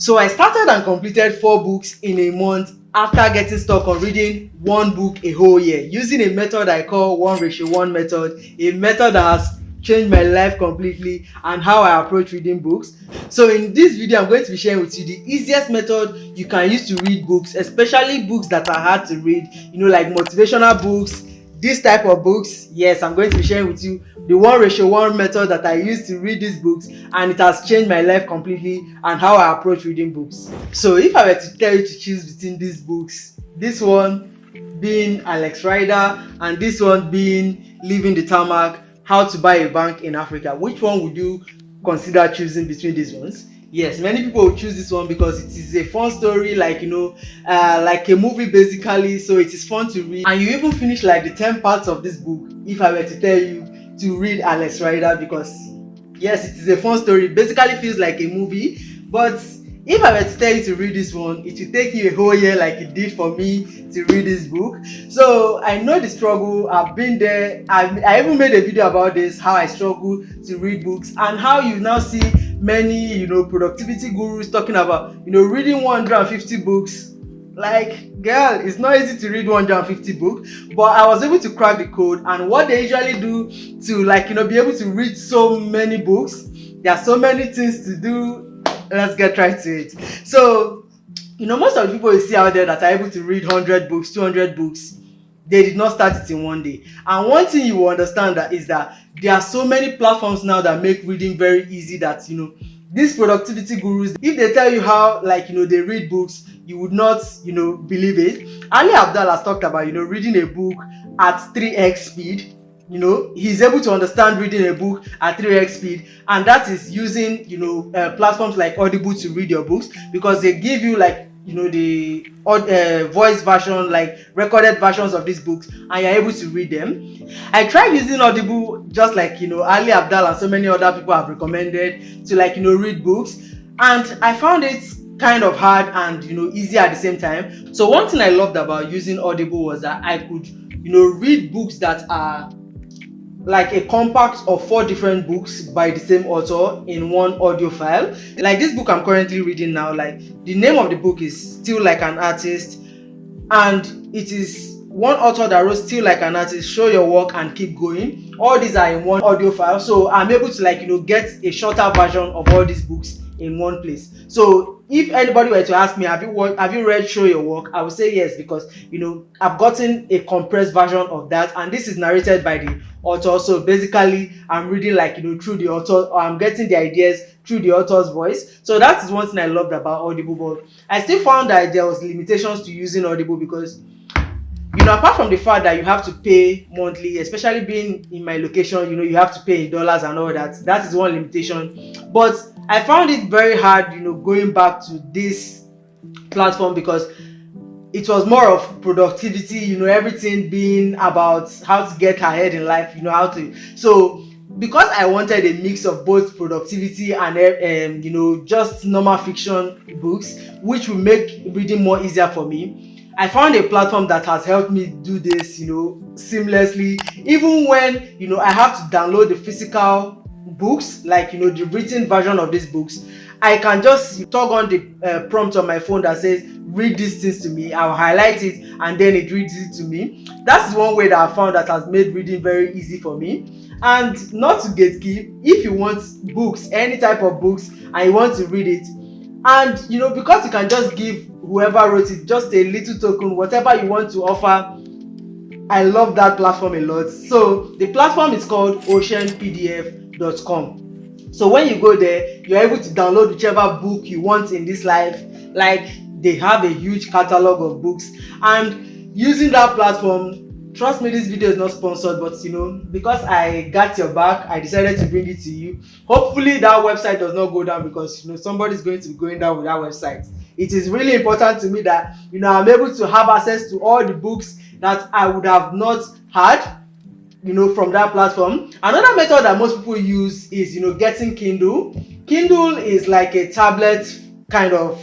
So I started and completed 4 books in a month after getting stuck on reading one book a whole year, using a method I call 1:1 method, a method that has changed my life completely and how I approach reading books. So in this video, I'm going to be sharing with you the easiest method you can use to read books, especially books that are hard to read, like motivational books, this type of books. Yes, I'm going to be sharing with you the 1:1 method that I use to read these books, and it has changed my life completely and how I approach reading books. So if I were to tell you to choose between these books, this one being Alex Rider and this one being Leaving the Tarmac, How to Buy a Bank in Africa, which one would you consider choosing between these ones? Yes, many people will choose this one because it is a fun story, like like a movie basically. So it is fun to read, and you even finish like the 10 parts of this book if I were to tell you to read Alex Rider, because yes, it is a fun story. It basically feels like a movie, but if I were to tell you to read this one, it will take you a whole year like it did for me to read this book. So I know the struggle. I've been there. I even made a video about this, how I struggle to read books, and how you now see many productivity gurus talking about reading 150 books. Like, girl, it's not easy to read 150 books, but I was able to crack the code. And what they usually do to be able to read so many books, there are so many things to do. Let's get right to it. So most of the people you see out there that are able to read 100 books, 200 books, they did not start it in one day. And one thing you will understand that is that there are so many platforms now that make reading very easy, that these productivity gurus, if they tell you how they read books, you would not believe it. Ali Abdal has talked about reading a book at 3x speed. He's able to understand reading a book at 3x speed, and that is using platforms like Audible to read your books, because they give you the voice version, like recorded versions of these books, and you're able to read them. I tried using Audible, just like Ali Abdal and so many other people have recommended, to read books, and I found it kind of hard and easy at the same time. So one thing I loved about using Audible was that I could read books that are like a compact of 4 different books by the same author in one audio file. Like this book I'm currently reading now, like the name of the book is Still Like an Artist, and it is one author that wrote Still Like an Artist, Show Your Work and Keep Going. All these are in one audio file, so I'm able to get a shorter version of all these books in one place. So if anybody were to ask me, have you read Show Your Work, I would say yes, because I've gotten a compressed version of that, and this is narrated by the author. So basically I'm reading through the author, or I'm getting the ideas through the author's voice. So that is one thing I loved about Audible, but I still found that there was limitations to using Audible, because apart from the fact that you have to pay monthly, especially being in my location, you have to pay in dollars and all that. That is one limitation. But I found it very hard, going back to this platform, because it was more of productivity, everything being about how to get ahead in life, how to. So because I wanted a mix of both productivity and just normal fiction books, which will make reading more easier for me, I found a platform that has helped me do this seamlessly. Even when I have to download the physical books, like the written version of these books, I can just tug on the prompt on my phone that says read these things to me. I'll highlight it and then it reads it to me. That's one way that I found that has made reading very easy for me. And not to gatekeep, if you want books, any type of books, and you want to read it, and because you can just give whoever wrote it just a little token, whatever you want to offer, I love that platform a lot. So the platform is called oceanpdf.com. So when you go there, you're able to download whichever book you want in this life. Like, they have a huge catalog of books, and using that platform, trust me, this video is not sponsored, but because I got your back, I decided to bring it to you. Hopefully that website does not go down, because somebody's going to be going down with that website. It is really important to me that I'm able to have access to all the books that I would have not had from that platform. Another method that most people use is getting Kindle. Kindle is like a tablet kind of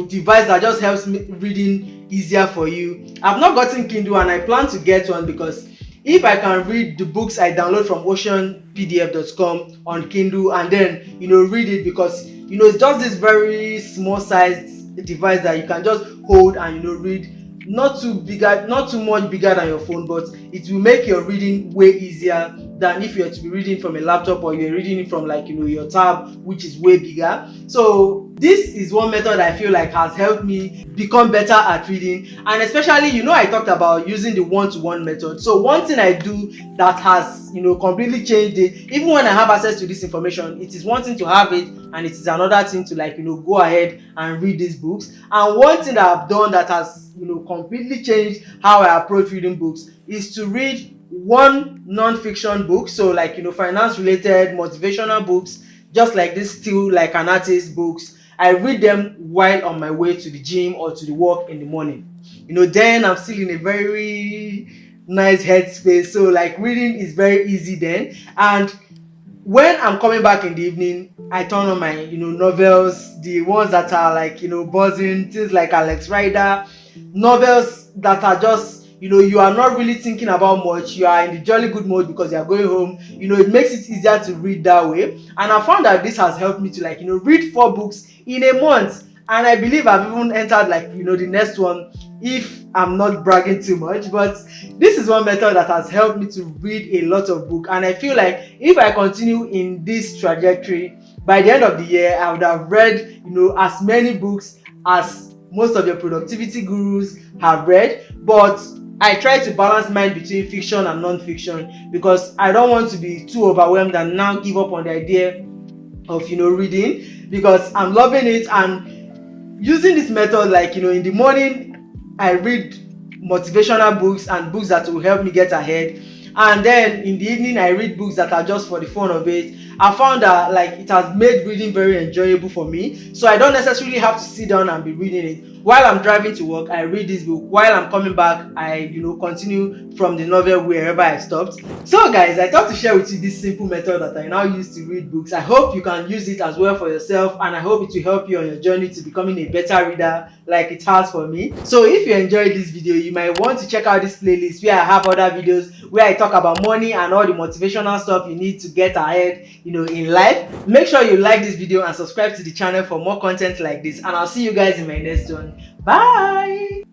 device that just helps me reading easier for you. I've not gotten Kindle, and I plan to get one, because if I can read the books I download from oceanpdf.com on Kindle and then read it, because it's just this very small sized device that you can just hold and read. Not too bigger, not too much bigger than your phone, but it will make your reading way easier than if you are to be reading from a laptop or you're reading it from like your tab, which is way bigger. So this is one method I feel like has helped me become better at reading. And especially, I talked about using the one-to-one method. So one thing I do that has completely changed it, even when I have access to this information, it is one thing to have it and it is another thing to like go ahead and read these books. And one thing that I've done that has completely changed how I approach reading books is to read one non-fiction book. So like finance related, motivational books, just like this Still Like an Artist books. I read them while on my way to the gym or to the work in the morning. Then I'm still in a very nice headspace, so like reading is very easy then. And when I'm coming back in the evening, I turn on my novels, the ones that are like buzzing, things like Alex Rider, novels that are just you are not really thinking about much. You are in the jolly good mode because you are going home. It makes it easier to read that way. And I found that this has helped me to like read 4 books in a month. And I believe I've even entered like the next one, if I'm not bragging too much. But this is one method that has helped me to read a lot of books, and I feel like if I continue in this trajectory, by the end of the year I would have read as many books as most of your productivity gurus have read. But I try to balance mine between fiction and non-fiction because I don't want to be too overwhelmed and now give up on the idea of reading, because I'm loving it. And using this method, like in the morning I read motivational books and books that will help me get ahead, and then in the evening I read books that are just for the fun of it. I found that like it has made reading very enjoyable for me, so I don't necessarily have to sit down and be reading it. While I'm driving to work, I read this book. While I'm coming back, I continue from the novel wherever I stopped. So guys, I thought to share with you this simple method that I now use to read books. I hope you can use it as well for yourself, and I hope it will help you on your journey to becoming a better reader like it has for me. So if you enjoyed this video, you might want to check out this playlist where I have other videos where I talk about money and all the motivational stuff you need to get ahead in life. Make sure you like this video and subscribe to the channel for more content like this, and I'll see you guys in my next one. Bye.